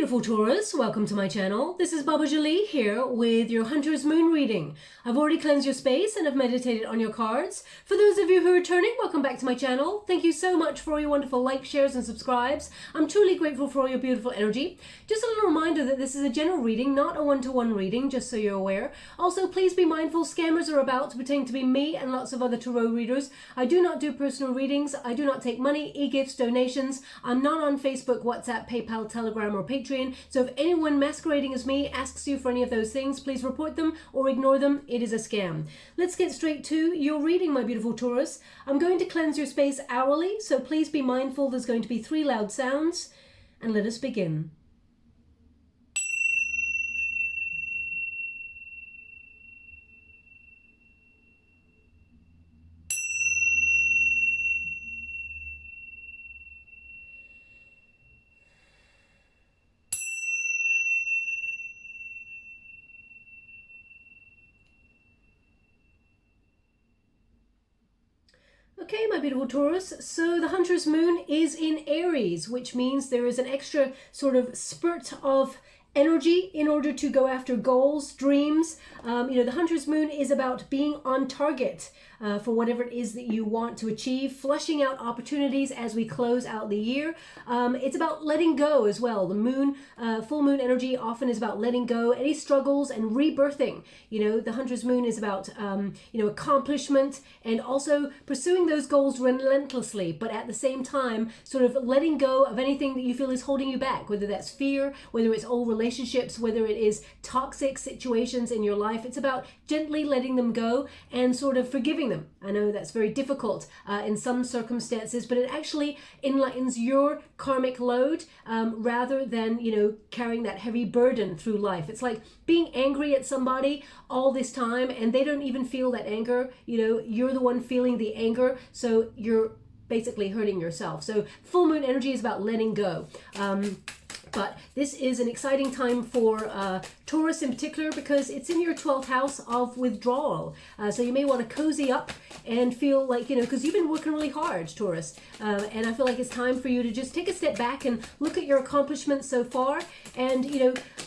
beautiful Taurus, welcome to my channel. This is Baba Jolie here with your Hunter's Moon reading. I've already cleansed your space and I've meditated on your cards. For those of you who are returning, welcome back to my channel. Thank you so much for all your wonderful likes, shares and subscribes. I'm truly grateful for all your beautiful energy. Just a little reminder that this is a general reading, not a one-to-one reading, just so you're aware. Also, please be mindful scammers are about to pretend to be me and lots of other tarot readers. I do not do personal readings. I do not take money, e-gifts, donations. I'm not on Facebook, WhatsApp, PayPal, Telegram or Patreon. So if anyone masquerading as me asks you for any of those things, please report them or ignore them. It is a scam. Let's get straight to your reading, my beautiful Taurus. I'm going to cleanse your space hourly, so please be mindful there's going to be 3 loud sounds. And let us begin. Okay, my beautiful Taurus, so the Hunter's Moon is in Aries, which means there is an extra sort of spurt of energy in order to go after goals, dreams. The Hunter's Moon is about being on target for whatever it is that you want to achieve, flushing out opportunities as we close out the year. It's about letting go as well. The moon, full moon energy often is about letting go any struggles and rebirthing. The Hunter's Moon is about, accomplishment and also pursuing those goals relentlessly, but at the same time, sort of letting go of anything that you feel is holding you back, whether that's fear, whether it's old relationships, whether it is toxic situations in your life. It's about gently letting them go and sort of forgiving them. I know that's very difficult in some circumstances, but it actually enlightens your karmic load rather than, carrying that heavy burden through life. It's like being angry at somebody all this time and they don't even feel that anger. You're the one feeling the anger, so you're basically hurting yourself. So full moon energy is about letting go. But this is an exciting time for Taurus in particular because it's in your 12th house of withdrawal. So you may want to cozy up and feel like, because you've been working really hard, Taurus. And I feel like it's time for you to just take a step back and look at your accomplishments so far. And,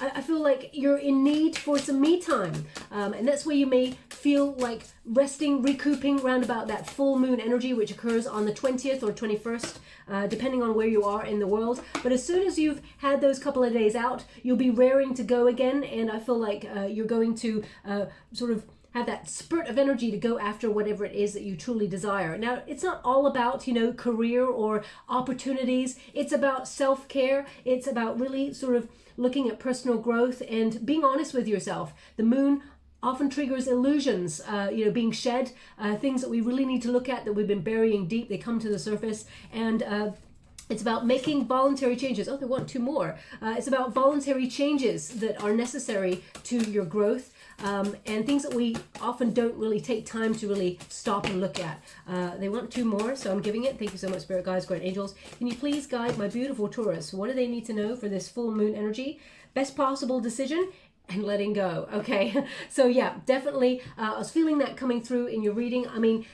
I feel like you're in need for some me time. And that's where you may feel like resting, recouping around about that full moon energy, which occurs on the 20th or 21st, depending on where you are in the world. But as soon as you've had those couple of days out, you'll be raring to go again. And I feel like you're going to sort of have that spurt of energy to go after whatever it is that you truly desire. Now, it's not all about, career or opportunities. It's about self-care. It's about really sort of looking at personal growth and being honest with yourself. The moon often triggers illusions, being shed, things that we really need to look at that we've been burying deep. They come to the surface, and it's about making voluntary changes. Oh, they want 2 more. It's about voluntary changes that are necessary to your growth, and things that we often don't really take time to really stop and look at. They want 2 more, so I'm giving it. Thank you so much, Spirit Guides, Guardian Angels. Can you please guide my beautiful Taurus? What do they need to know for this full moon energy? Best possible decision and letting go. Okay, so yeah, definitely I was feeling that coming through in your reading. I mean,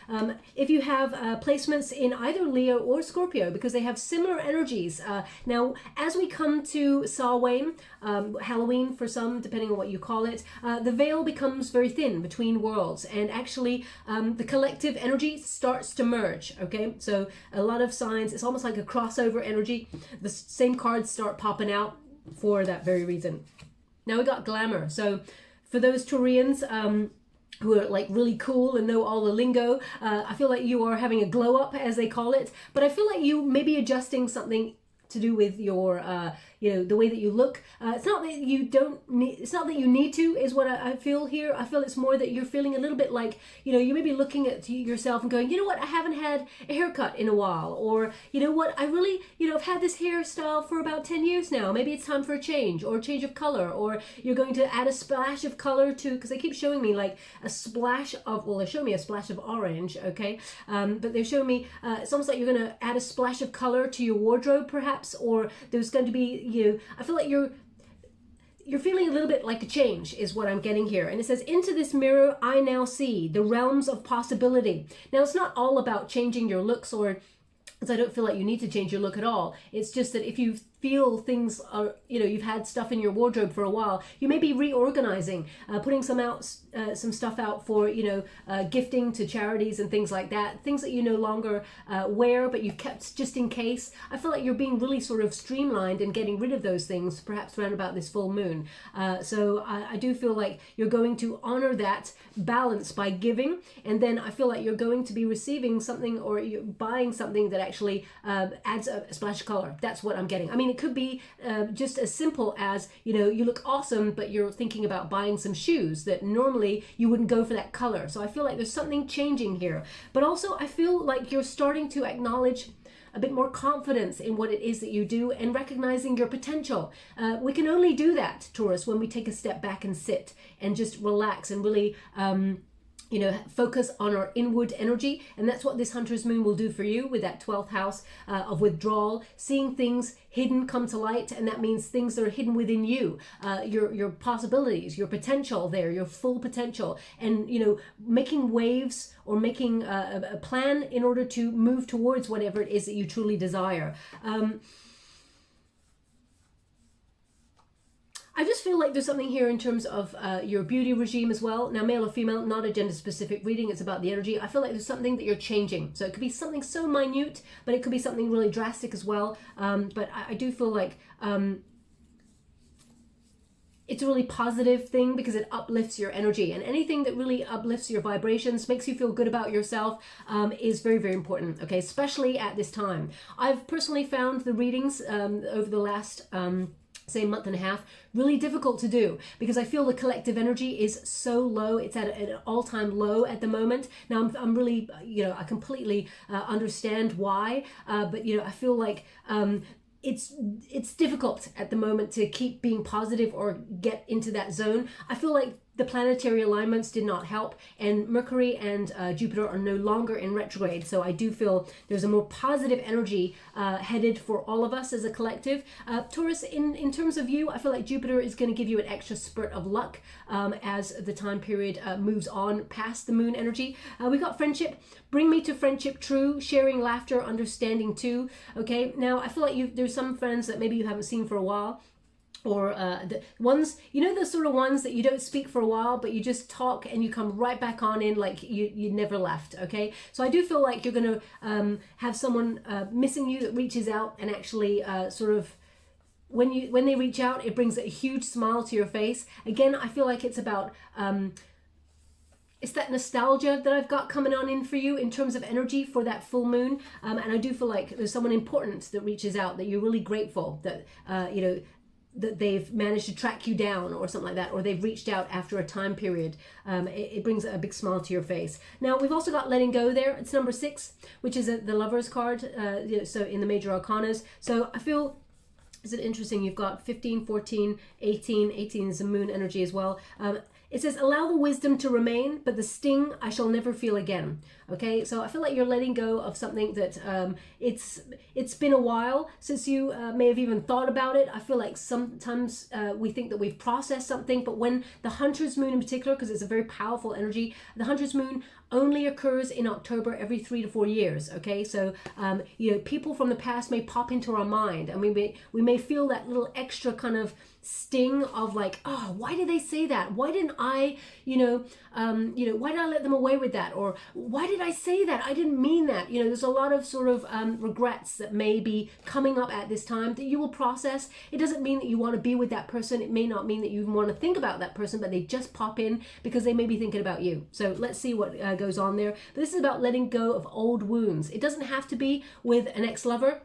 if you have placements in either Leo or Scorpio, because they have similar energies. Now, as we come to Samhain, Halloween for some, depending on what you call it, the veil becomes very thin between worlds, and actually the collective energy starts to merge. Okay, so a lot of signs, it's almost like a crossover energy. The same cards start popping out for that very reason. Now we got glamour. So for those Taurians who are like really cool and know all the lingo, I feel like you are having a glow up, as they call it. But I feel like you may be adjusting something to do with your, the way that you look. It's not that you don't need, it's not that you need to, is what I feel here. I feel it's more that you're feeling a little bit like, you may be looking at yourself and going, I haven't had a haircut in a while. Or, I really, I've had this hairstyle for about 10 years now. Maybe it's time for a change or a change of color. Or you're going to add a splash of color to, because they keep showing me like a splash of, well, they show me a splash of orange, okay? But they're showing me, it's almost like you're going to add a splash of color to your wardrobe, perhaps. Or there's going to be, I feel like you're feeling a little bit like a change is what I'm getting here. And it says, into this mirror, I now see the realms of possibility. Now, it's not all about changing your looks, or because I don't feel like you need to change your look at all. It's just that if you feel things are, you know, you've had stuff in your wardrobe for a while. You may be reorganizing, putting some stuff out for, you know, gifting to charities and things like that. Things that you no longer wear, but you've kept just in case. I feel like you're being really sort of streamlined and getting rid of those things, perhaps around about this full moon. So I do feel like you're going to honor that balance by giving, and then I feel like you're going to be receiving something, or you're buying something that actually adds a splash of color. That's what I'm getting. I mean, it could be just as simple as, you know, you look awesome, but you're thinking about buying some shoes that normally you wouldn't go for that color. So I feel like there's something changing here. But also I feel like you're starting to acknowledge a bit more confidence in what it is that you do and recognizing your potential. We can only do that, Taurus, when we take a step back and sit and just relax and really you know, focus on our inward energy. And that's what this Hunter's Moon will do for you with that 12th house of withdrawal, seeing things hidden come to light. And that means things that are hidden within you, your possibilities, your potential there, your full potential, and, you know, making waves or making a plan in order to move towards whatever it is that you truly desire. I just feel like there's something here in terms of your beauty regime as well. Now, male or female, not a gender specific reading. It's about the energy. I feel like there's something that you're changing. So it could be something so minute, but it could be something really drastic as well. But I do feel like it's a really positive thing because it uplifts your energy, and anything that really uplifts your vibrations, makes you feel good about yourself, is very, very important. Okay, especially at this time. I've personally found the readings over the last say month and a half really difficult to do because I feel the collective energy is so low. It's at an all-time low at the moment. Now I'm really, you know, I completely understand why, but you know, I feel like it's difficult at the moment to keep being positive or get into that zone. I feel like the planetary alignments did not help, and Mercury and Jupiter are no longer in retrograde. So I do feel there's a more positive energy headed for all of us as a collective. Taurus, in terms of you, I feel like Jupiter is going to give you an extra spurt of luck as the time period moves on past the moon energy. We got friendship. Bring me to friendship true, sharing laughter, understanding too. Okay, now I feel like there's some friends that maybe you haven't seen for a while, or the ones, you know, the sort of ones that you don't speak for a while, but you just talk and you come right back on in like you never left. Okay, so I do feel like you're going to have someone missing you that reaches out and actually sort of, when they reach out, it brings a huge smile to your face. Again, I feel like it's about it's that nostalgia that I've got coming on in for you in terms of energy for that full moon, and I do feel like there's someone important that reaches out that you're really grateful that you know, that they've managed to track you down or something like that, or they've reached out after a time period. It brings a big smile to your face. Now, we've also got letting go there. It's number 6, which is the Lover's card, you know, so in the major arcanas. So I feel, is it interesting? You've got 15, 14, 18. 18 is the moon energy as well. It says, allow the wisdom to remain, but the sting I shall never feel again. Okay, so I feel like you're letting go of something that it's been a while since you may have even thought about it. I feel like sometimes we think that we've processed something, but when the Hunter's Moon in particular, because it's a very powerful energy, the Hunter's Moon only occurs in October every 3 to 4 years. Okay, so you know, people from the past may pop into our mind, and we may feel that little extra kind of sting of like, oh, why did they say that? Why didn't I, you know, why did I let them away with that? Or why did I say that? I didn't mean that. You know, there's a lot of sort of regrets that may be coming up at this time that you will process. It doesn't mean that you want to be with that person. It may not mean that you even want to think about that person, but they just pop in because they may be thinking about you. So let's see what goes on there. But this is about letting go of old wounds. It doesn't have to be with an ex-lover.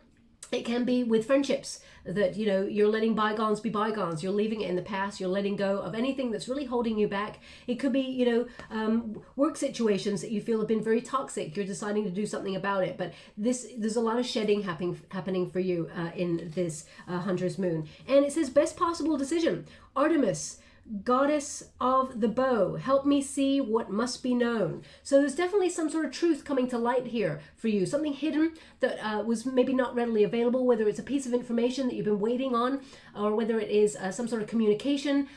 It can be with friendships that, you know, you're letting bygones be bygones. You're leaving it in the past. You're letting go of anything that's really holding you back. It could be, you know, work situations that you feel have been very toxic. You're deciding to do something about it. But there's a lot of shedding happening for you in this Hunter's Moon. And it says best possible decision. Artemis, Goddess of the bow, help me see what must be known. So there's definitely some sort of truth coming to light here for you, something hidden that was maybe not readily available, whether it's a piece of information that you've been waiting on, or whether it is some sort of communication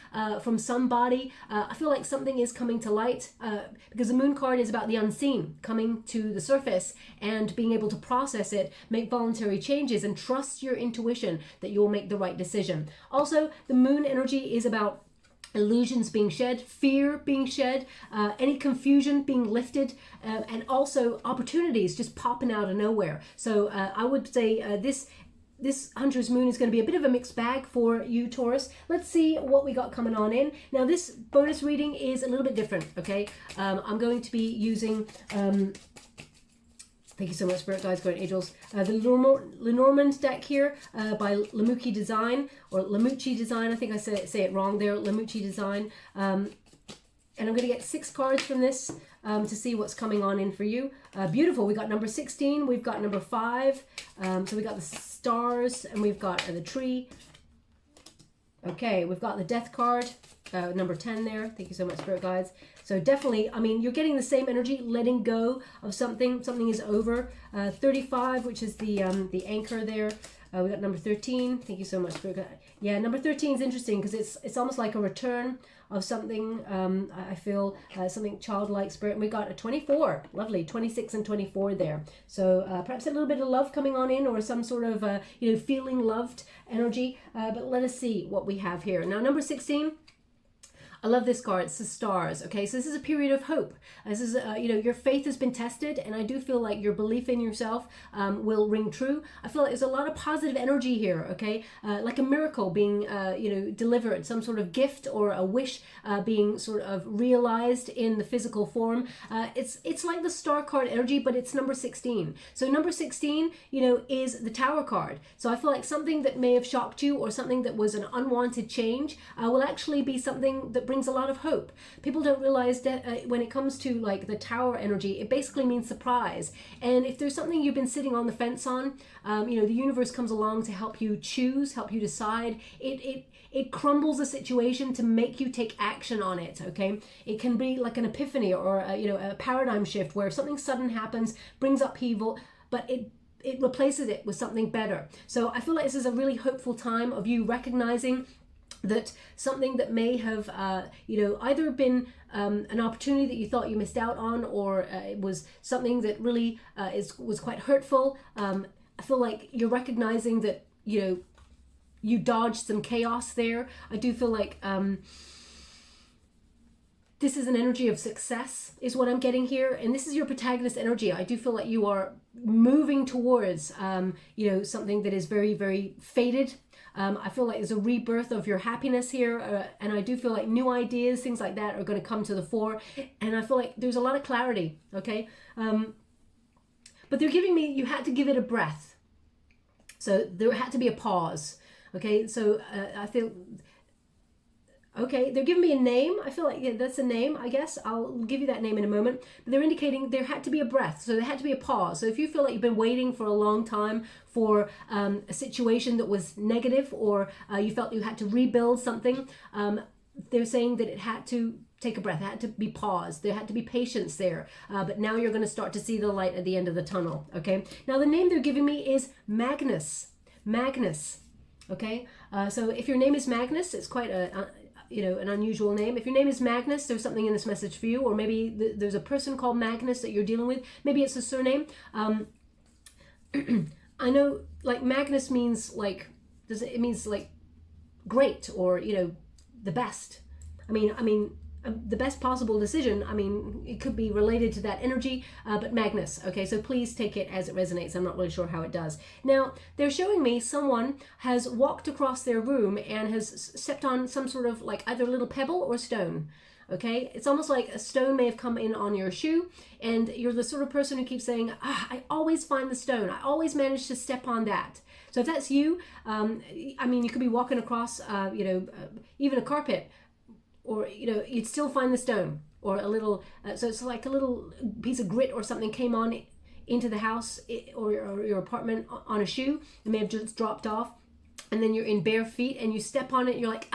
from somebody. I feel like something is coming to light because the moon card is about the unseen coming to the surface and being able to process it, make voluntary changes, and trust your intuition that you'll make the right decision. Also, the moon energy is about illusions being shed, fear being shed, any confusion being lifted, and also opportunities just popping out of nowhere. So I would say this Hunter's Moon is going to be a bit of a mixed bag for you, Taurus. Let's see what we got coming on in. Now, this bonus reading is a little bit different, okay? I'm going to be using... thank you so much, Spirit Guides, Guardian Angels. The Lenormand deck here by MUCI Design, or MUCI Design. I think I say it wrong there. MUCI Design. And I'm going to get 6 cards from this to see what's coming on in for you. Beautiful. We got number 16. We've got number 5. So we got the stars, and we've got the tree. Okay, we've got the death card. Number 10 there. Thank you so much, Spirit Guides. So definitely, I mean, you're getting the same energy, letting go of something. Something is over. 35, which is the anchor there. We got number 13. Thank you so much, Spirit Guides. Yeah, number 13 is interesting because it's almost like a return of something. I feel something childlike spirit. And we got a 24. Lovely. 26 and 24 there. So perhaps a little bit of love coming on in, or some sort of feeling loved energy. But let us see what we have here. Now, number 16. I love this card. It's the stars. Okay, so this is a period of hope. This is, your faith has been tested, and I do feel like your belief in yourself will ring true. I feel like there's a lot of positive energy here. Okay, like a miracle being, delivered, some sort of gift or a wish being sort of realized in the physical form. It's like the star card energy, but it's number 16. So number 16, is the Tower card. So I feel like something that may have shocked you, or something that was an unwanted change, will actually be something that brings a lot of hope. People don't realize that when it comes to like the Tower energy, it basically means surprise. And if there's something you've been sitting on the fence on, the universe comes along to help you choose, help you decide. It crumbles a situation to make you take action on it. Okay, it can be like an epiphany, or a paradigm shift where something sudden happens, brings upheaval, but it replaces it with something better. So I feel like this is a really hopeful time of you recognizing that something that may have either been an opportunity that you thought you missed out on, or it was something that really was quite hurtful. I feel like you're recognizing that you dodged some chaos there. I do feel like this is an energy of success is what I'm getting here, and this is your protagonist energy. I do feel like you are moving towards something that is very, very faded. I feel like there's a rebirth of your happiness here, and I do feel like new ideas, things like that, are going to come to the fore, and I feel like there's a lot of clarity, okay? But they're giving me, you had to give it a breath. So there had to be a pause, okay? So I feel... Okay, they're giving me a name. I feel like that's a name, I guess. I'll give you that name in a moment. But they're indicating there had to be a breath. So there had to be a pause. So if you feel like you've been waiting for a long time for a situation that was negative, or you felt you had to rebuild something, they're saying that it had to take a breath. It had to be paused. There had to be patience there. But now you're going to start to see the light at the end of the tunnel. Okay. Now the name they're giving me is Magnus. Magnus. Okay. So if your name is Magnus, it's quite an unusual name. If your name is Magnus, there's something in this message for you, or maybe there's a person called Magnus that you're dealing with. Maybe it's a surname. I know, like, Magnus means like, it means like great, or the best. I mean the best possible decision. I mean, it could be related to that energy, but Magnus. Okay, so please take it as it resonates. I'm not really sure how it does. Now, they're showing me someone has walked across their room and has stepped on some sort of like either little pebble or stone. Okay, it's almost like a stone may have come in on your shoe, and you're the sort of person who keeps saying, I always find the stone. I always manage to step on that. So if that's you, I mean, you could be walking across, even a carpet, or you'd still find the stone, or a little so it's like a little piece of grit or something came on into the house or your apartment on a shoe. It may have just dropped off, and then you're in bare feet and you step on it, you're like,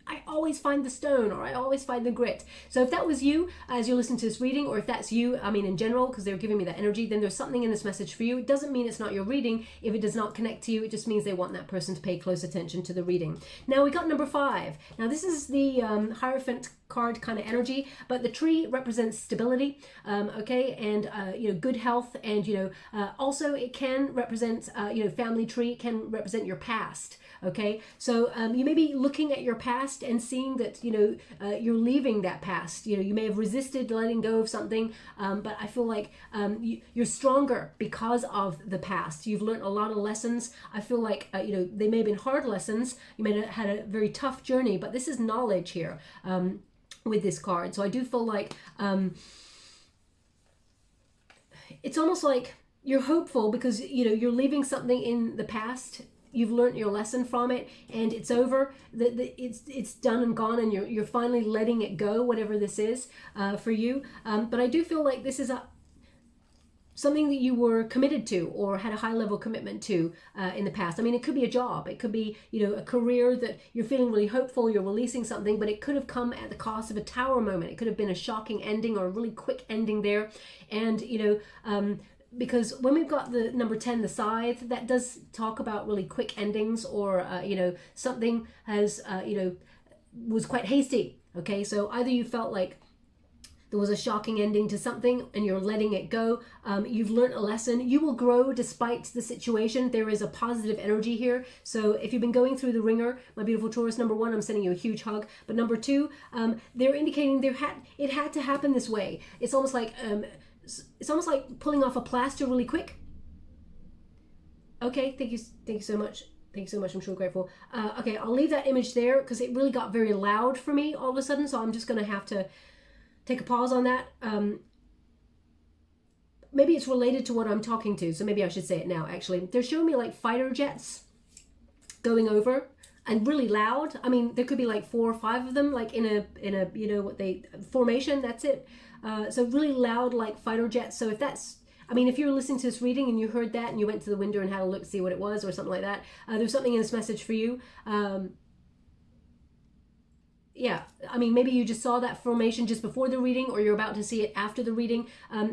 I always find the stone, or I always find the grit. So if that was you as you listen to this reading, or if that's you, I mean in general, because they're giving me that energy, then there's something in this message for you. It doesn't mean it's not your reading. If it does not connect to you, it just means they want that person to pay close attention to the reading. Now we got number 5. Now this is the Hierophant card kind of energy, but the tree represents stability, okay, and good health, and also it can represent family tree, it can represent your past. Okay, so you may be looking at your past and seeing that you're leaving that past. You may have resisted letting go of something, but I feel like you're stronger because of the past. You've learned a lot of lessons. I feel like they may have been hard lessons. You may have had a very tough journey, but this is knowledge here with this card. So I do feel like it's almost like you're hopeful because you're leaving something in the past. You've learned your lesson from it, and it's over. It's done and gone, and you're finally letting it go, whatever this is for you. But I do feel like this is something that you were committed to or had a high level commitment to in the past. I mean, it could be a job, it could be a career that you're feeling really hopeful, you're releasing something, but it could have come at the cost of a tower moment. It could have been a shocking ending or a really quick ending there, and because when we've got the number 10, the scythe, that does talk about really quick endings, or something has was quite hasty. Okay, so either you felt like there was a shocking ending to something and you're letting it go. You've learned a lesson. You will grow despite the situation. There is a positive energy here. So if you've been going through the ringer, my beautiful Taurus, number 1, I'm sending you a huge hug. But number 2, they're indicating it had to happen this way. It's almost like pulling off a plaster really quick. Okay, thank you so much. Thank you so much. I'm sure grateful. Okay, I'll leave that image there because it really got very loud for me all of a sudden. So I'm just going to have to take a pause on that. Maybe it's related to what I'm talking to, so maybe I should say it now. Actually, they're showing me like fighter jets going over, and really loud. I mean, there could be like 4 or 5 of them, like in a formation. That's it. So really loud, like fighter jets. So if you were listening to this reading and you heard that and you went to the window and had a look to see what it was or something like that, there's something in this message for you. Yeah, I mean, maybe you just saw that formation just before the reading, or you're about to see it after the reading.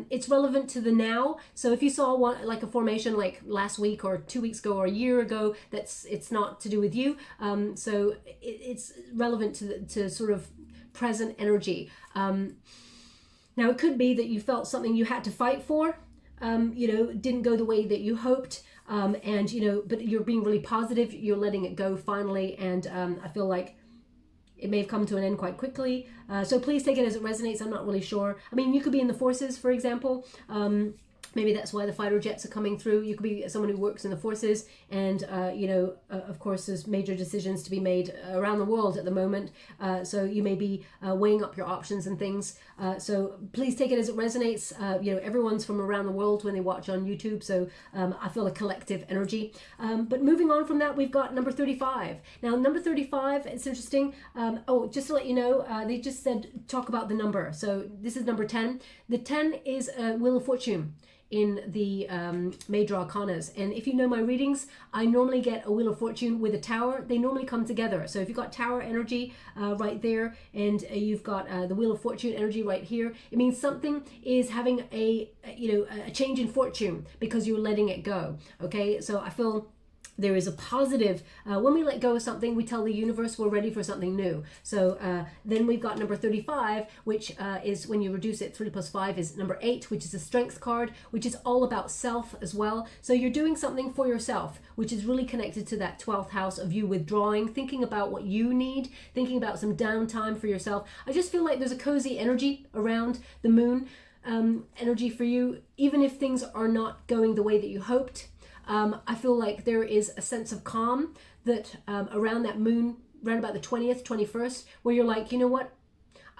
It's relevant to the now. So if you saw one, like a formation like last week or 2 weeks ago or a year ago, it's not to do with you. So it's relevant to sort of present energy. Now it could be that you felt something you had to fight for, didn't go the way that you hoped, but you're being really positive. You're letting it go finally, and I feel like it may have come to an end quite quickly. So please take it as it resonates. I'm not really sure. I mean, you could be in the forces, for example. Maybe that's why the fighter jets are coming through. You could be someone who works in the forces, and of course there's major decisions to be made around the world at the moment. So you may be weighing up your options and things. So please take it as it resonates. Everyone's from around the world when they watch on YouTube, so I feel a collective energy. But moving on from that, we've got number 35. Now number 35, it's interesting. Just to let you know, they just said talk about the number. So this is number 10. The 10 is Wheel of Fortune in the major arcanas, and if you know my readings, I normally get a Wheel of Fortune with a tower. They normally come together. So if you've got tower energy right there, and you've got the Wheel of Fortune energy right here, it means something is having a change in fortune because you're letting it go. Okay, so I feel there is a positive, when we let go of something, we tell the universe we're ready for something new. So then we've got number 35, which is, when you reduce it, 3 plus 5 is number 8, which is a strength card, which is all about self as well. So you're doing something for yourself, which is really connected to that 12th house of you withdrawing, thinking about what you need, thinking about some downtime for yourself. I just feel like there's a cozy energy around the moon energy for you, even if things are not going the way that you hoped. I feel like there is a sense of calm that around that moon, around about the 20th, 21st, where you're like, you know what?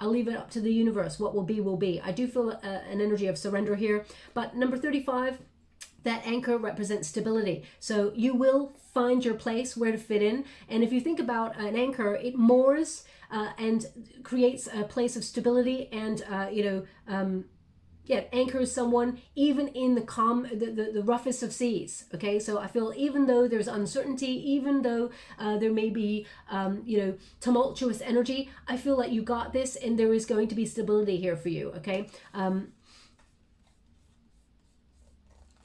I'll leave it up to the universe. What will be, will be. I do feel an energy of surrender here. But number 35, that anchor represents stability. So you will find your place where to fit in. And if you think about an anchor, it moors and creates a place of stability and, yeah, it anchors someone even in the the roughest of seas. Okay, so I feel even though there's uncertainty, even though there may be you know, tumultuous energy, I feel like you got this, and there is going to be stability here for you. Okay,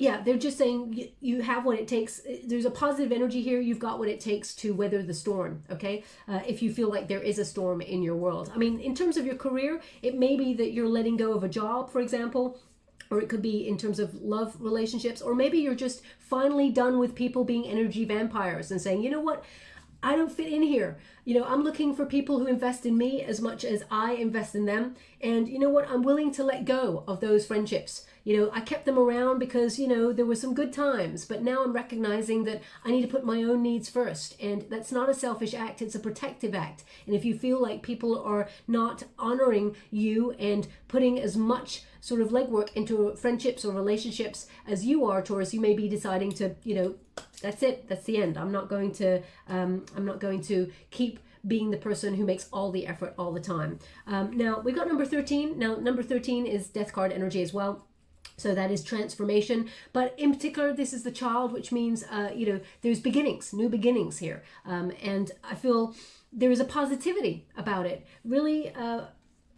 yeah, they're just saying you have what it takes. There's a positive energy here. You've got what it takes to weather the storm, okay? If you feel like there is a storm in your world. I mean, in terms of your career, it may be that you're letting go of a job, for example, or it could be in terms of love relationships, or maybe you're just finally done with people being energy vampires and saying, you know what? I don't fit in here. You know, I'm looking for people who invest in me as much as I invest in them. And you know what? I'm willing to let go of those friendships. You know, I kept them around because, you know, there were some good times, but now I'm recognizing that I need to put my own needs first. And that's not a selfish act, it's a protective act. And if you feel like people are not honoring you and putting as much sort of legwork into friendships or relationships as you are, Taurus, you may be deciding to, you know, that's it, that's the end. I'm not going to keep being the person who makes all the effort all the time. Now we got number 13. Now number 13 is death card energy as well. So that is transformation, but in particular, this is the child, which means, you know, there's beginnings, new beginnings here. And I feel there is a positivity about it. Really,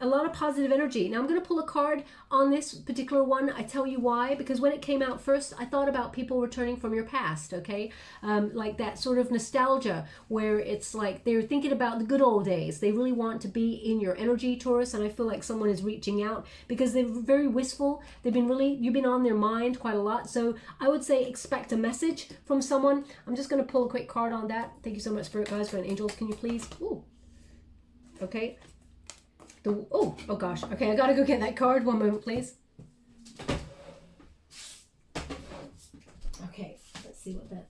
a lot of positive energy. Now I'm going to pull a card on this particular one. I tell you why, because when it came out first, I thought about people returning from your past, okay? Like that sort of nostalgia where it's like they're thinking about the good old days. They really want to be in your energy, Taurus, and I feel like someone is reaching out because they're very wistful. They've been really, you've been on their mind quite a lot. So I would say expect a message from someone. I'm just going to pull a quick card on that. Thank you so much, Spirit Guides, and angels. Can you please? Ooh. Okay. Oh gosh. Okay, I gotta go get that card. One moment, please. Okay, let's see what that...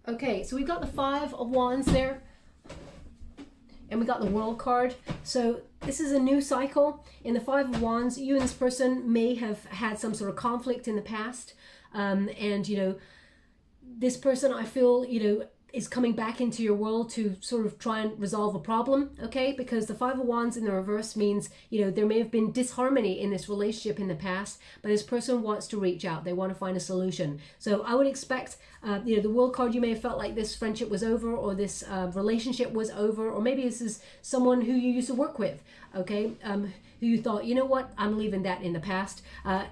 Okay, so we've got the 5 of Wands there. And we got the World card. So this is a new cycle. In the 5 of Wands, you and this person may have had some sort of conflict in the past. And, you know, this person, I feel, you know, is coming back into your world to sort of try and resolve a problem, okay? Because the 5 of Wands in the reverse means, you know, there may have been disharmony in this relationship in the past, but this person wants to reach out. They want to find a solution. So I would expect, you know, the World card, you may have felt like this friendship was over, or this relationship was over, or maybe this is someone who you used to work with, okay? Who you thought, you know what, I'm leaving that in the past.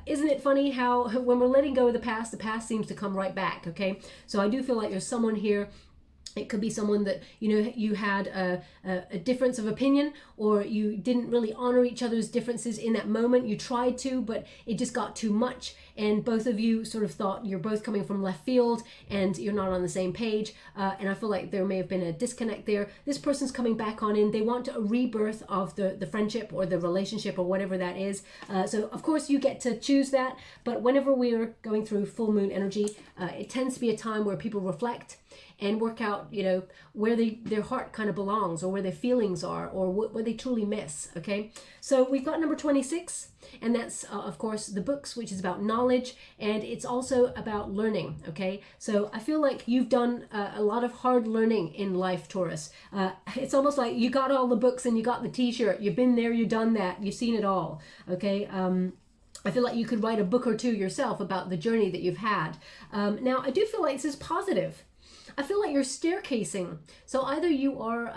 Isn't it funny how when we're letting go of the past seems to come right back, okay? So I do feel like there's someone here. It could be someone that, you know, you had a difference of opinion, or you didn't really honor each other's differences in that moment. You tried to, but it just got too much. And both of you sort of thought you're both coming from left field and you're not on the same page. And I feel like there may have been a disconnect there. This person's coming back on in. They want a rebirth of the friendship or the relationship or whatever that is. So of course you get to choose that. But whenever we're going through full moon energy, it tends to be a time where people reflect and work out, you know, where their heart kind of belongs, or where their feelings are, or what they truly miss, okay? So we've got number 26, and that's, of course, the books, which is about knowledge, and it's also about learning, okay? So I feel like you've done a lot of hard learning in life, Taurus. It's almost like you got all the books and you got the t-shirt. You've been there, you've done that, you've seen it all, okay? I feel like you could write a book or two yourself about the journey that you've had. Now, I do feel like this is positive. I feel like you're staircasing. So either you are,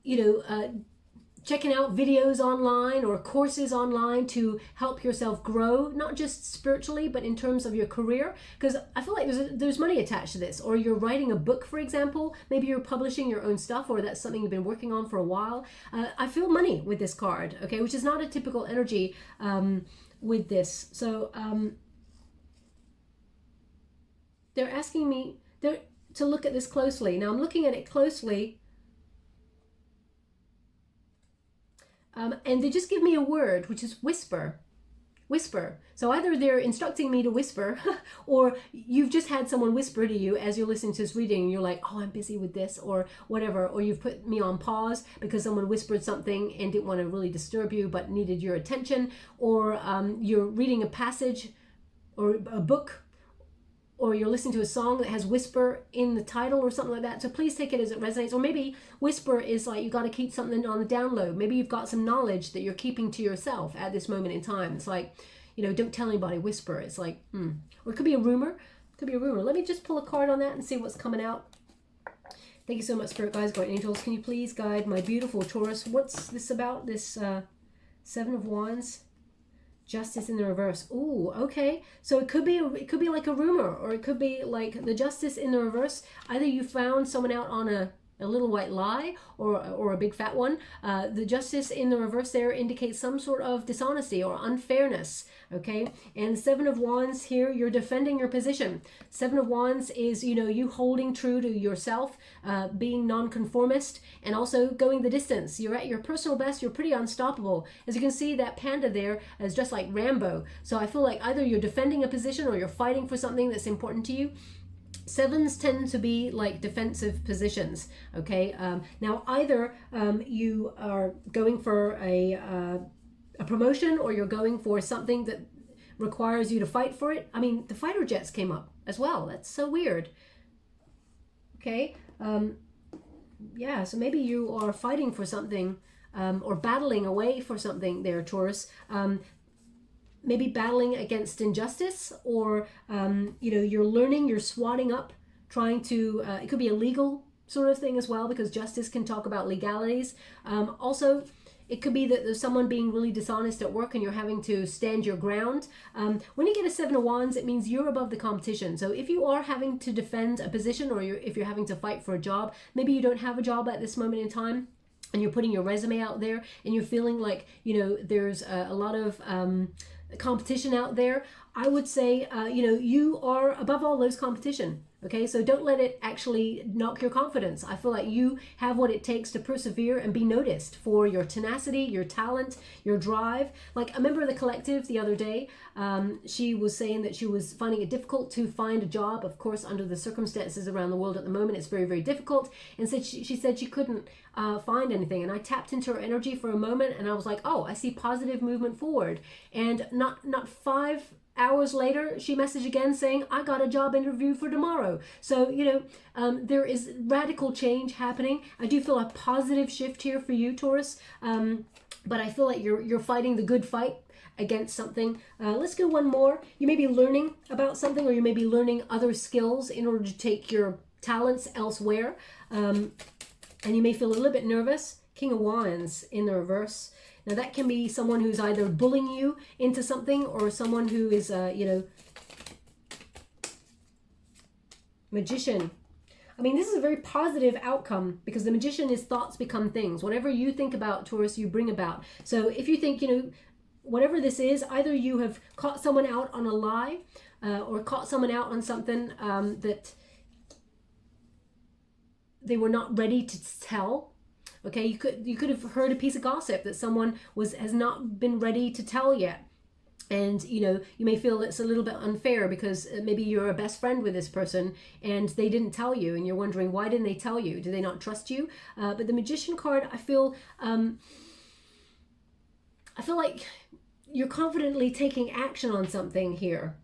you know, checking out videos online or courses online to help yourself grow, not just spiritually, but in terms of your career. Because I feel like there's money attached to this. Or you're writing a book, for example. Maybe you're publishing your own stuff, or that's something you've been working on for a while. I feel money with this card, okay, which is not a typical energy with this. So they're asking me to look at this closely. Now I'm looking at it closely, and they just give me a word, which is whisper. Whisper. So either they're instructing me to whisper, or you've just had someone whisper to you as you're listening to this reading, and you're like, oh, I'm busy with this, or whatever, or you've put me on pause because someone whispered something and didn't want to really disturb you but needed your attention, or you're reading a passage or a book, or you're listening to a song that has whisper in the title or something like that. So please take it as it resonates. Or maybe whisper is like you got to keep something on the download. Maybe you've got some knowledge that you're keeping to yourself at this moment in time. It's like, you know, don't tell anybody, whisper. It's like, Or it could be a rumor. It could be a rumor. Let me just pull a card on that and see what's coming out. Thank you so much, Spirit Guides, Guardian Angels. Can you please guide my beautiful Taurus? What's this about? This Seven of Wands, Justice in the reverse. Ooh, okay. So it could be like a rumor, or it could be like the Justice in the reverse. Either you found someone out on a little white lie, or a big fat one. The Justice in the reverse there indicates some sort of dishonesty or unfairness, okay? And Seven of Wands here, you're defending your position. Seven of Wands is, you know, you holding true to yourself, being nonconformist, and also going the distance. You're at your personal best. You're pretty unstoppable. As you can see, that panda there is just like Rambo. So I feel like either you're defending a position or you're fighting for something that's important to you. Sevens tend to be like defensive positions, okay? Now either you are going for a promotion, or you're going for something that requires you to fight for it. I mean, the fighter jets came up as well. That's so weird. Okay, yeah, so maybe you are fighting for something, or battling away for something there, Taurus. Maybe battling against injustice, or you know, you're learning, you're swatting up, trying to, it could be a legal sort of thing as well, because justice can talk about legalities. Also, it could be that there's someone being really dishonest at work and you're having to stand your ground. When you get a Seven of Wands, it means you're above the competition. So if you are having to defend a position, or if you're having to fight for a job, maybe you don't have a job at this moment in time, and you're putting your resume out there, and you're feeling like, you know, there's a lot of competition out there. I would say, you know, you are above all those competition. Okay, so don't let it actually knock your confidence. I feel like you have what it takes to persevere and be noticed for your tenacity, your talent, your drive. Like a member of the collective the other day, she was saying that she was finding it difficult to find a job. Of course, under the circumstances around the world at the moment, it's very, very difficult. And said she said she couldn't find anything. And I tapped into her energy for a moment, and I was like, oh, I see positive movement forward. And not 5 hours later, she messaged again saying, I got a job interview for tomorrow. So, you know, there is radical change happening. I do feel a positive shift here for you, Taurus. But I feel like you're fighting the good fight against something. Let's go one more. You may be learning about something, or you may be learning other skills in order to take your talents elsewhere. And you may feel a little bit nervous. King of Wands in the reverse. Now that can be someone who's either bullying you into something, or someone who is, you know, Magician. I mean, this is a very positive outcome, because the Magician is thoughts become things. Whatever you think about, Taurus, you bring about. So if you think, you know, whatever this is, either you have caught someone out on a lie, or caught someone out on something that they were not ready to tell. Okay, you could have heard a piece of gossip that someone has not been ready to tell yet. And, you know, you may feel it's a little bit unfair, because maybe you're a best friend with this person and they didn't tell you, and you're wondering, why didn't they tell you? Do they not trust you? But the Magician card, I feel like you're confidently taking action on something here.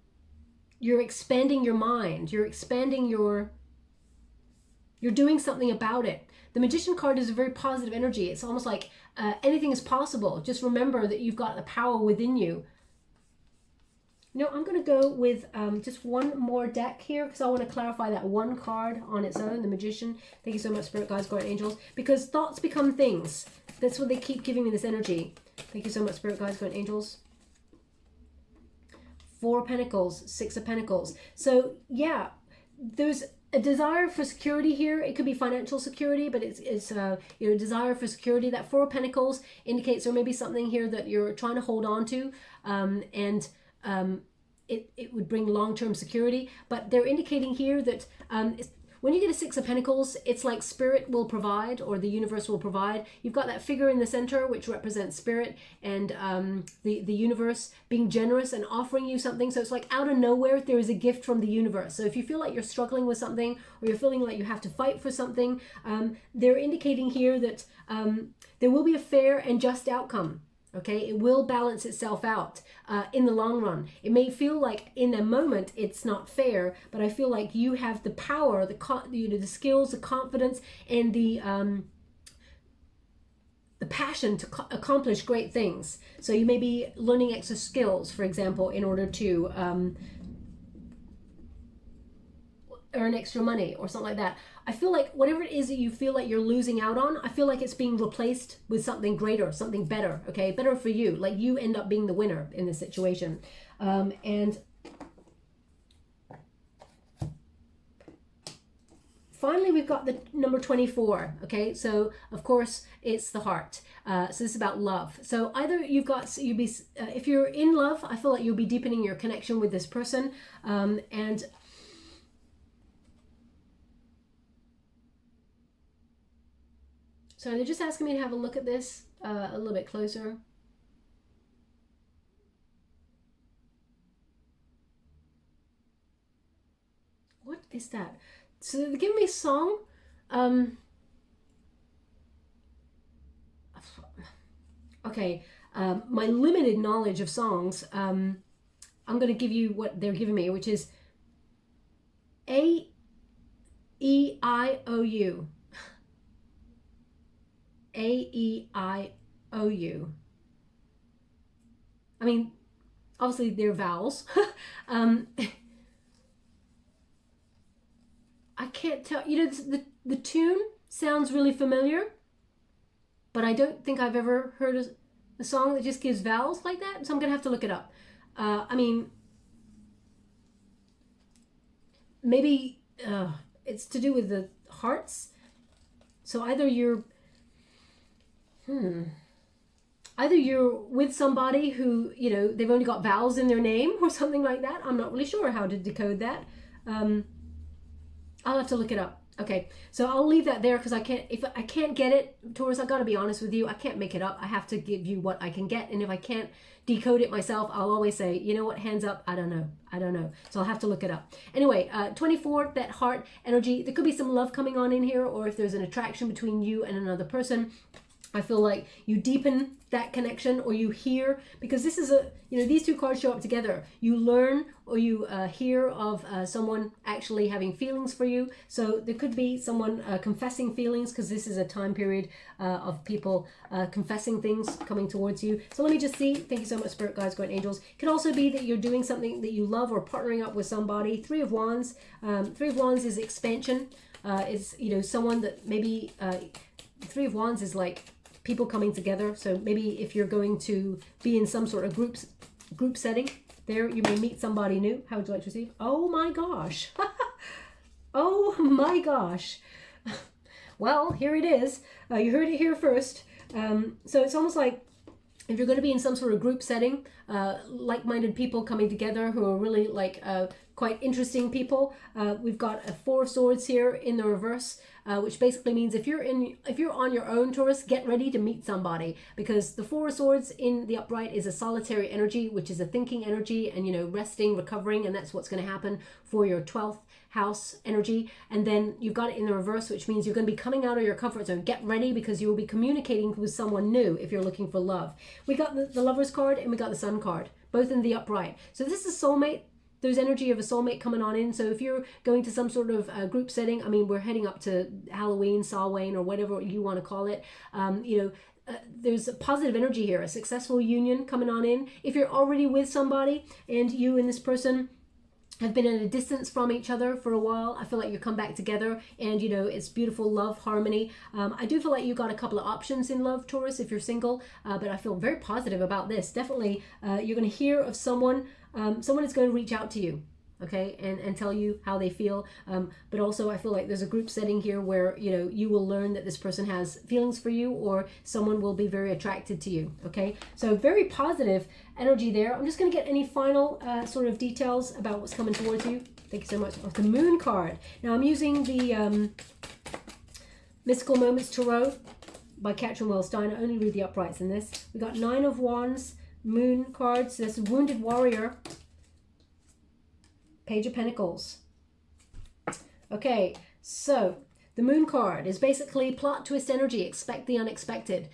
You're expanding your mind. You're expanding you're doing something about it. The Magician card is a very positive energy. It's almost like anything is possible. Just remember that you've got the power within you. You know, I'm going to go with just one more deck here, because I want to clarify that one card on its own, the Magician. Thank you so much, Spirit Guides, Guardian Angels. Because thoughts become things. That's what they keep giving me, this energy. Thank you so much, Spirit Guides, Guardian Angels. 4 of Pentacles, 6 of Pentacles. So, yeah, there's a desire for security here. It could be financial security, but it's you know, desire for security. That 4 of Pentacles indicates there may be something here that you're trying to hold on to, and it would bring long-term security. But they're indicating here that when you get a 6 of Pentacles, it's like spirit will provide, or the universe will provide. You've got that figure in the center, which represents spirit, and the universe being generous and offering you something. So it's like out of nowhere, there is a gift from the universe. So if you feel like you're struggling with something, or you're feeling like you have to fight for something, they're indicating here that there will be a fair and just outcome. Okay, it will balance itself out in the long run. It may feel like in a moment it's not fair, but I feel like you have the power, the skills, the confidence, and the passion to accomplish great things. So you may be learning extra skills, for example, in order to earn extra money or something like that. I feel like whatever it is that you feel like you're losing out on, I feel like it's being replaced with something greater, something better, okay? Better for you. Like you end up being the winner in this situation. And finally, we've got the number 24, okay? So, of course, it's the heart. So this is about love. So either if you're in love, I feel like you'll be deepening your connection with this person. And so they're just asking me to have a look at this a little bit closer. What is that? So they're giving me a song. Okay, my limited knowledge of songs, I'm going to give you what they're giving me, which is A-E-I-O-U. A-E-I-O-U. I mean, obviously they're vowels. I can't tell, you know, the tune sounds really familiar, but I don't think I've ever heard a song that just gives vowels like that, so I'm gonna have to look it up. I mean, maybe it's to do with the hearts. So either you're with somebody who, you know, they've only got vowels in their name or something like that. I'm not really sure how to decode that. I'll have to look it up. Okay, so I'll leave that there because if I can't get it, Taurus, I gotta be honest with you, I can't make it up. I have to give you what I can get, and if I can't decode it myself, I'll always say, you know what, hands up, I don't know. So I'll have to look it up. Anyway, 24, that heart energy, there could be some love coming on in here, or if there's an attraction between you and another person, I feel like you deepen that connection, or you hear, because this is these two cards show up together. You learn or you hear of someone actually having feelings for you. So there could be someone confessing feelings, because this is a time period of people confessing things coming towards you. So let me just see. Thank you so much, Spirit Guides, Guardian Angels. It could also be that you're doing something that you love or partnering up with somebody. Three of Wands. Three of Wands is expansion. It's, you know, someone that maybe Three of Wands is like people coming together. So maybe if you're going to be in some sort of group setting, there you may meet somebody new. How would you like to receive? Oh my gosh. Oh my gosh. Well, here it is. You heard it here first. So it's almost like if you're going to be in some sort of group setting, like-minded people coming together who are really like quite interesting people. We've got a Four of Swords here in the reverse, which basically means if you're on your own, Taurus, get ready to meet somebody, because the Four of Swords in the upright is a solitary energy, which is a thinking energy, and, you know, resting, recovering, and that's what's going to happen for your 12th house energy. And then you've got it in the reverse, which means you're going to be coming out of your comfort zone. Get ready, because you will be communicating with someone new if you're looking for love. We got the Lovers card and we got the Sun card, both in the upright. So this is soulmate. There's energy of a soulmate coming on in. So if you're going to some sort of group setting, I mean, we're heading up to Halloween, Samhain, or whatever you want to call it. There's a positive energy here, a successful union coming on in. If you're already with somebody and you and this person have been at a distance from each other for a while, I feel like you come back together, and, you know, it's beautiful love, harmony. I do feel like you got a couple of options in love, Taurus, if you're single, but I feel very positive about this. Definitely, you're going to hear of someone is going to reach out to you, okay, and tell you how they feel. But also I feel like there's a group setting here where, you know, you will learn that this person has feelings for you, or someone will be very attracted to you, okay? So very positive energy there. I'm just going to get any final sort of details about what's coming towards you. Thank you so much. The Moon card. Now I'm using the Mystical Moments Tarot by CATRIN, WELZ, STEIN. I only read the uprights in this. We got Nine of Wands, Moon cards. So that's a Wounded Warrior, Page of Pentacles. Okay, so the Moon card is basically plot twist energy. Expect the unexpected.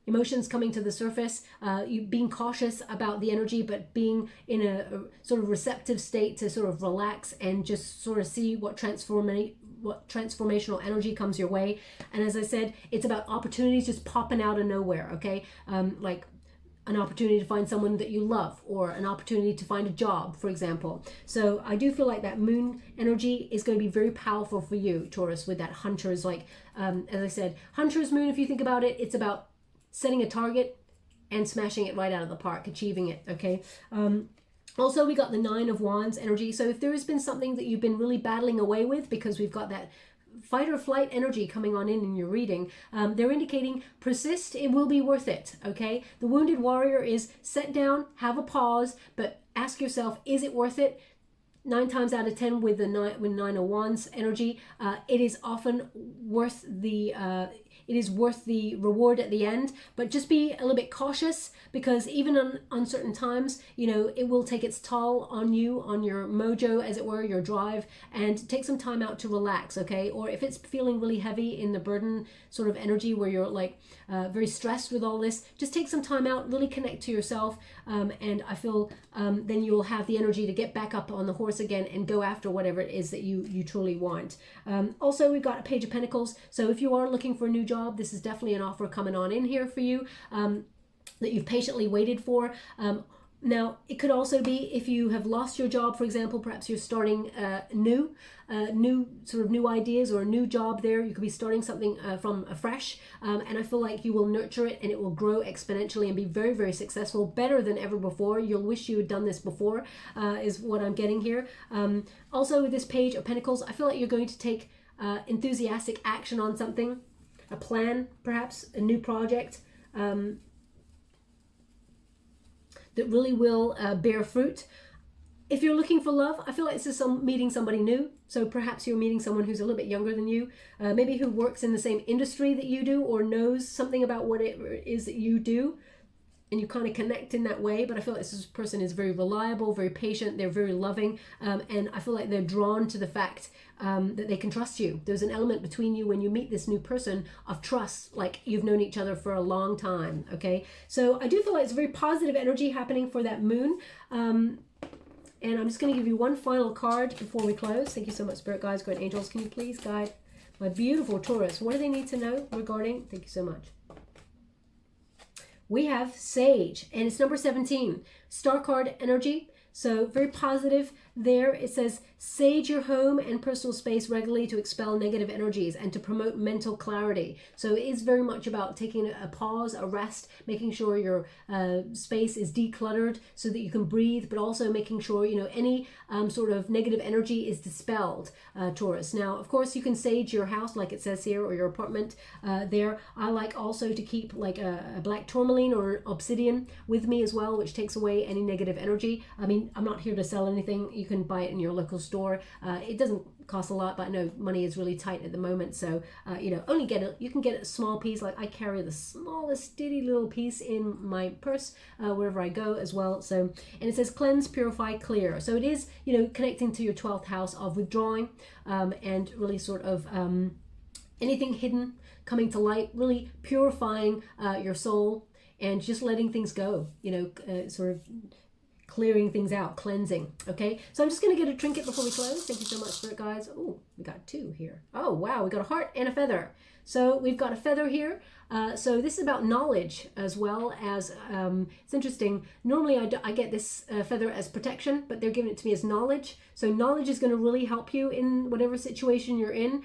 emotions coming to the surface, you being cautious about the energy, but being in a sort of receptive state to sort of relax and just sort of see what transformational energy comes your way. And as I said, it's about opportunities just popping out of nowhere, okay? Like an opportunity to find someone that you love, or an opportunity to find a job, for example. So I do feel like that moon energy is going to be very powerful for you, Taurus, with that hunter's, like, as I said, hunter's moon, if you think about it, it's about setting a target and smashing it right out of the park, achieving it, okay? Also, we got the 9 of Wands energy. So if there has been something that you've been really battling away with, because we've got that fight or flight energy coming on in your reading, they're indicating persist, it will be worth it, okay? The wounded warrior is set down, have a pause, but ask yourself, is it worth it? 9 times out of 10 with the 9 of Wands energy, it is often worth the reward at the end, but just be a little bit cautious, because even on uncertain times, you know, it will take its toll on you, on your mojo, as it were, your drive, and take some time out to relax, okay? Or if it's feeling really heavy in the burden sort of energy where you're like very stressed with all this, just take some time out, really connect to yourself, and I feel then you'll have the energy to get back up on the horse again and go after whatever it is that you truly want. Also, we've got a Page of Pentacles, so if you are looking for a new job, this is definitely an offer coming on in here for you, that you've patiently waited for. Now, it could also be if you have lost your job, for example, perhaps you're starting new ideas or a new job there. You could be starting something from afresh, and I feel like you will nurture it and it will grow exponentially and be very, very successful, better than ever before. You'll wish you had done this before, is what I'm getting here. Also, with this Page of Pentacles, I feel like you're going to take enthusiastic action on something, a plan, perhaps a new project, that really will bear fruit. If you're looking for love, I feel like this is meeting somebody new. So perhaps you're meeting someone who's a little bit younger than you, maybe who works in the same industry that you do, or knows something about what it is that you do, and you kind of connect in that way. But I feel like this person is very reliable, very patient, they're very loving, and I feel like they're drawn to the fact that they can trust you. There's an element between you when you meet this new person of trust, like you've known each other for a long time, okay? So I do feel like it's a very positive energy happening for that moon. And I'm just going to give you one final card before we close. Thank you so much, Spirit Guides, Great Angels. Can you please guide my beautiful Taurus? What do they need to know regarding? Thank you so much. We have Sage, and it's number 17. Star card energy. So very positive there. It says, sage your home and personal space regularly to expel negative energies and to promote mental clarity. So it is very much about taking a pause, a rest, making sure your space is decluttered so that you can breathe, but also making sure, you know, any sort of negative energy is dispelled, Taurus. Now, of course, you can sage your house like it says here, or your apartment there. I like also to keep like a black tourmaline or obsidian with me as well, which takes away any negative energy. I mean, I'm not here to sell anything. You can buy it in your local store. It doesn't cost a lot, but I know money is really tight at the moment, so you know, only get it. You can get a small piece. Like I carry the smallest ditty little piece in my purse wherever I go as well. So, and it says cleanse, purify, clear. So it is, you know, connecting to your 12th house of withdrawing and really sort of anything hidden coming to light, really purifying your soul and just letting things go. You know, sort of clearing things out, cleansing. Okay, so I'm just going to get a trinket before we close. Thank you so much, Spirit Guides. Oh, we got 2 here. Oh, wow, we got a heart and a feather. So we've got a feather here. So this is about knowledge as well as, it's interesting. Normally I get this feather as protection, but they're giving it to me as knowledge. So knowledge is going to really help you in whatever situation you're in.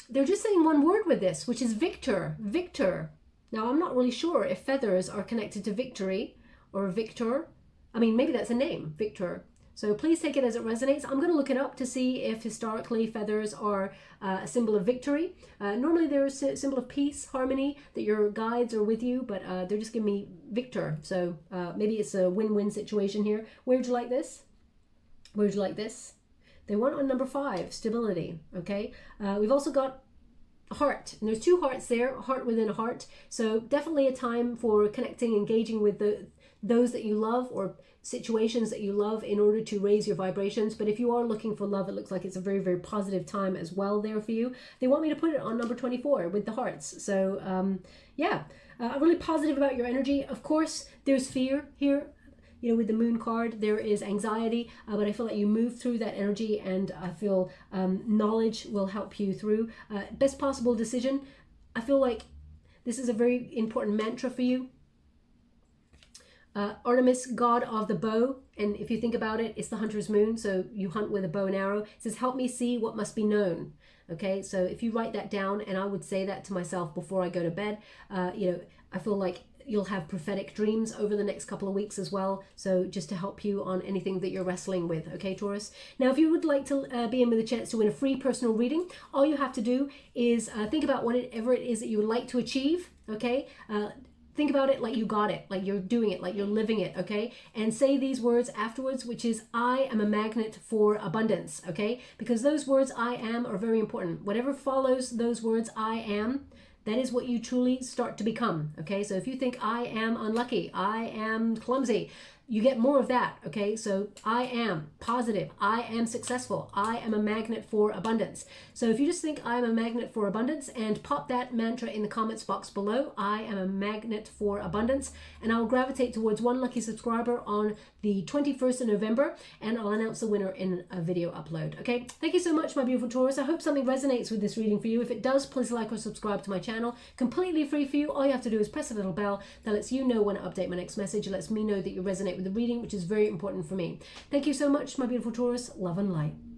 They're just saying one word with this, which is victor, victor. Now, I'm not really sure if feathers are connected to victory or victor. I mean, maybe that's a name, Victor. So please take it as it resonates. I'm going to look it up to see if historically feathers are a symbol of victory. Normally they're a symbol of peace, harmony, that your guides are with you, but they're just giving me Victor. So maybe it's a win-win situation here. Where would you like this? Where would you like this? They want on number 5, stability, okay? We've also got heart, and there's 2 hearts there, a heart within a heart. So definitely a time for connecting, engaging with the those that you love or situations that you love in order to raise your vibrations. But if you are looking for love, it looks like it's a very, very positive time as well there for you. They want me to put it on number 24 with the hearts. So yeah, I'm really positive about your energy. Of course, there's fear here. You know, with the moon card, there is anxiety, but I feel like you move through that energy, and I feel knowledge will help you through. Best possible decision. I feel like this is a very important mantra for you. Artemis, god of the bow, and if you think about it, it's the hunter's moon, so you hunt with a bow and arrow. It says, help me see what must be known. Okay, so if you write that down, and I would say that to myself before I go to bed, you know, I feel like you'll have prophetic dreams over the next couple of weeks as well. So just to help you on anything that you're wrestling with. Okay, Taurus. Now, if you would like to be in with a chance to win a free personal reading, all you have to do is think about whatever it is that you would like to achieve. Okay. Think about it like you got it, like you're doing it, like you're living it, okay? And say these words afterwards, which is, I am a magnet for abundance, okay? Because those words, I am, are very important. Whatever follows those words, I am, that is what you truly start to become, okay? So if you think, I am unlucky, I am clumsy, you get more of that, okay? So I am positive, I am successful, I am a magnet for abundance. So if you just think I am a magnet for abundance and pop that mantra in the comments box below, I am a magnet for abundance, and I'll gravitate towards one lucky subscriber on the 21st of November, and I'll announce the winner in a video upload, okay? Thank you so much, my beautiful Taurus. I hope something resonates with this reading for you. If it does, please like or subscribe to my channel. Completely free for you. All you have to do is press a little bell that lets you know when I update my next message. It lets me know that you resonate with the reading, which is very important for me. Thank you so much, my beautiful Taurus. Love and light.